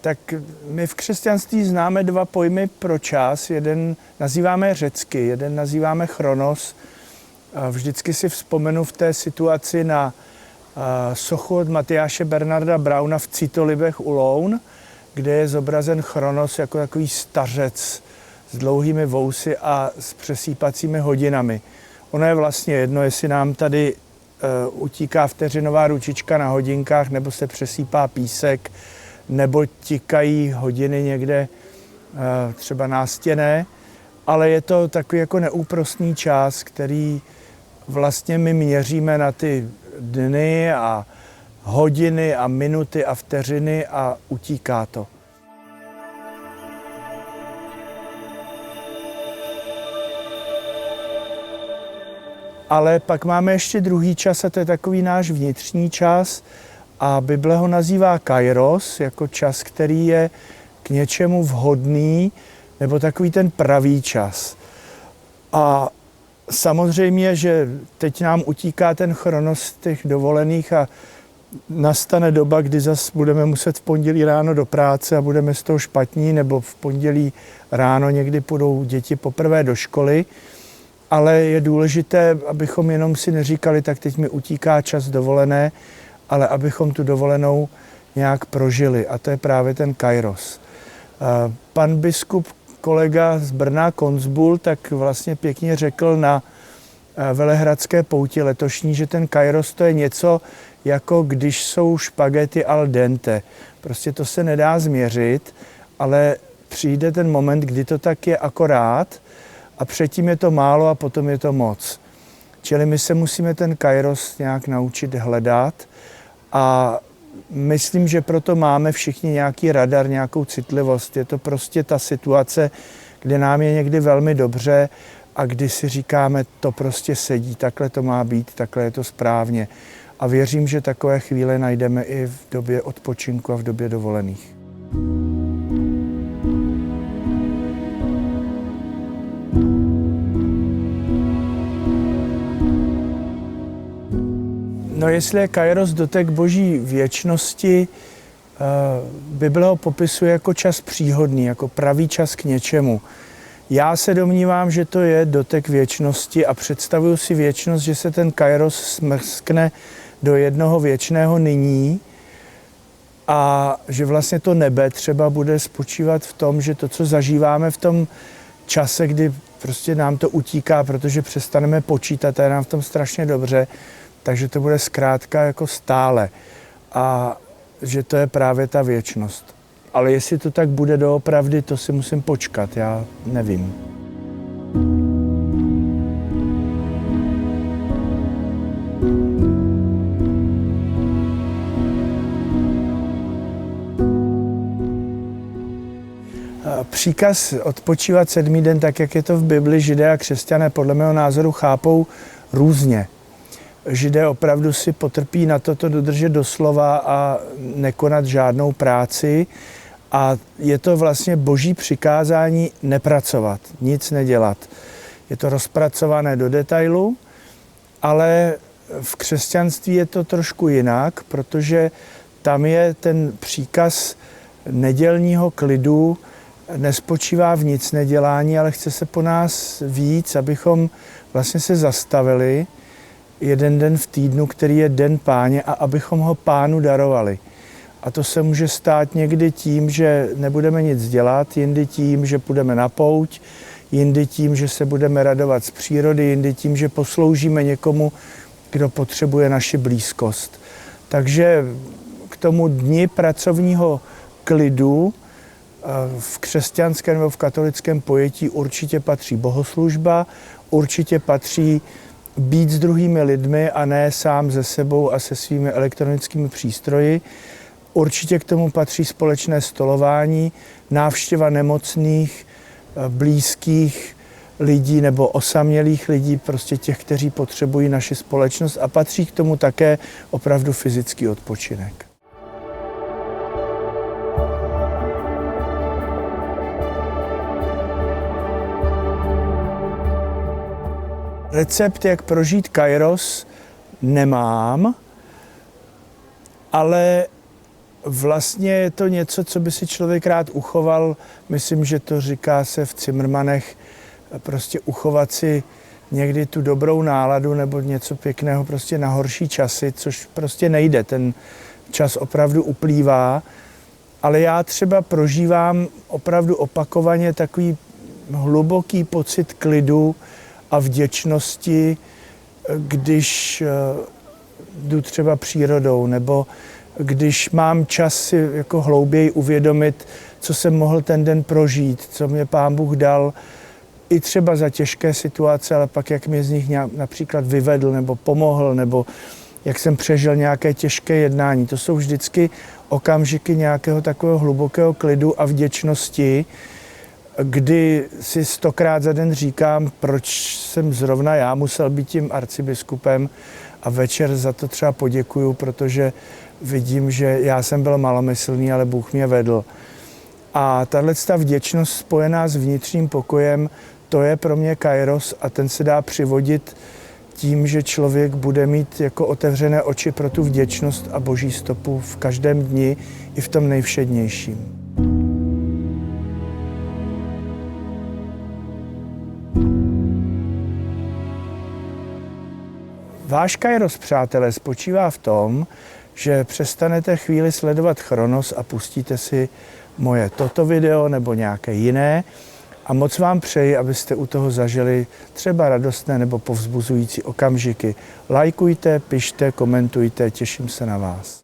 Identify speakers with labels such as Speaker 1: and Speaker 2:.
Speaker 1: Tak my v křesťanství známe dva pojmy pro čas. Jeden nazýváme řecky, jeden nazýváme chronos. Vždycky si vzpomenu v té situaci na sochu od Matyáše Bernarda Brauna v Citolibech u Loun, kde je zobrazen chronos jako takový stařec s dlouhými vousy a s přesýpacími hodinami. Ono je vlastně jedno, jestli nám tady utíká vteřinová ručička na hodinkách, nebo se přesýpá písek, nebo tikají hodiny někde třeba nástěnné, ale je to takový jako neúprosný čas, který vlastně my měříme na ty dny a hodiny a minuty a vteřiny a utíká to. Ale pak máme ještě druhý čas a to je takový náš vnitřní čas a Bible ho nazývá kairos, jako čas, který je k něčemu vhodný, nebo takový ten pravý čas. A samozřejmě, že teď nám utíká ten chronos těch dovolených a nastane doba, kdy zase budeme muset v pondělí ráno do práce a budeme z toho špatní, nebo v pondělí ráno někdy půjdou děti poprvé do školy. Ale je důležité, abychom jenom si neříkali, tak teď mi utíká čas dovolené, ale abychom tu dovolenou nějak prožili. A to je právě ten kairos. Pan biskup, kolega z Brna, Koncbul, tak vlastně pěkně řekl na Velehradské pouti letošní, že ten kairos to je něco, jako když jsou špagety al dente. Prostě to se nedá změřit, ale přijde ten moment, kdy to tak je akorát, a předtím je to málo a potom je to moc. Čili my se musíme ten kairos nějak naučit hledat a myslím, že proto máme všichni nějaký radar, nějakou citlivost. Je to prostě ta situace, kde nám je někdy velmi dobře a kdy si říkáme, to prostě sedí, takhle to má být, takhle je to správně. A věřím, že takové chvíle najdeme i v době odpočinku a v době dovolených. No jestli je kairos dotek boží věčnosti, Bible ho popisuje jako čas příhodný, jako pravý čas k něčemu. Já se domnívám, že to je dotek věčnosti a představuju si věčnost, že se ten kairos smrskne do jednoho věčného nyní a že vlastně to nebe třeba bude spočívat v tom, že to, co zažíváme v tom čase, kdy prostě nám to utíká, protože přestaneme počítat a je nám v tom strašně dobře, takže to bude zkrátka jako stále a že to je právě ta věčnost. Ale jestli to tak bude doopravdy, to si musím počkat, já nevím. Příkaz odpočívat 7. den, tak jak je to v Bibli, Židé a křesťané podle mého názoru chápou různě. Židé opravdu si potrpí na to dodržet doslova a nekonat žádnou práci. A je to vlastně boží přikázání nepracovat, nic nedělat. Je to rozpracované do detailu, ale v křesťanství je to trošku jinak, protože tam je ten příkaz nedělního klidu, nespočívá v nic nedělání, ale chce se po nás víc, abychom vlastně se zastavili jeden den v týdnu, který je den Páně, a abychom ho Pánu darovali. A to se může stát někdy tím, že nebudeme nic dělat, jindy tím, že půjdeme na pouť, jindy tím, že se budeme radovat z přírody, jindy tím, že posloužíme někomu, kdo potřebuje naši blízkost. Takže k tomu dni pracovního klidu v křesťanském nebo v katolickém pojetí určitě patří bohoslužba, určitě patří být s druhými lidmi a ne sám se sebou a se svými elektronickými přístroji. Určitě k tomu patří společné stolování, návštěva nemocných, blízkých lidí nebo osamělých lidí, prostě těch, kteří potřebují naši společnost, a patří k tomu také opravdu fyzický odpočinek. Recept, jak prožít kairos, nemám, ale Vlastně je to něco, co by si člověk rád uchoval. Myslím, že to říká se v Cimrmanech, prostě uchovat si někdy tu dobrou náladu nebo něco pěkného prostě na horší časy, což prostě nejde. Ten čas opravdu uplývá, ale já třeba prožívám opravdu opakovaně takový hluboký pocit klidu a vděčnosti, když jdu třeba přírodou, nebo když mám čas si jako hlouběji uvědomit, co jsem mohl ten den prožít, co mě Pán Bůh dal, i třeba za těžké situace, ale pak jak mě z nich například vyvedl nebo pomohl, nebo jak jsem přežil nějaké těžké jednání. To jsou vždycky okamžiky nějakého takového hlubokého klidu a vděčnosti, kdy si 100krát za den říkám, proč jsem zrovna já musel být tím arcibiskupem, a večer za to třeba poděkuju, protože vidím, že já jsem byl malomyslný, ale Bůh mě vedl. A tato vděčnost spojená s vnitřním pokojem, to je pro mě kairos a ten se dá přivodit tím, že člověk bude mít jako otevřené oči pro tu vděčnost a Boží stopu v každém dni i v tom nejvšednějším. Váš kairos, přátelé, spočívá v tom, že přestanete chvíli sledovat Chronos a pustíte si moje toto video nebo nějaké jiné a moc vám přeji, abyste u toho zažili třeba radostné nebo povzbuzující okamžiky. Lajkujte, pište, komentujte, těším se na vás.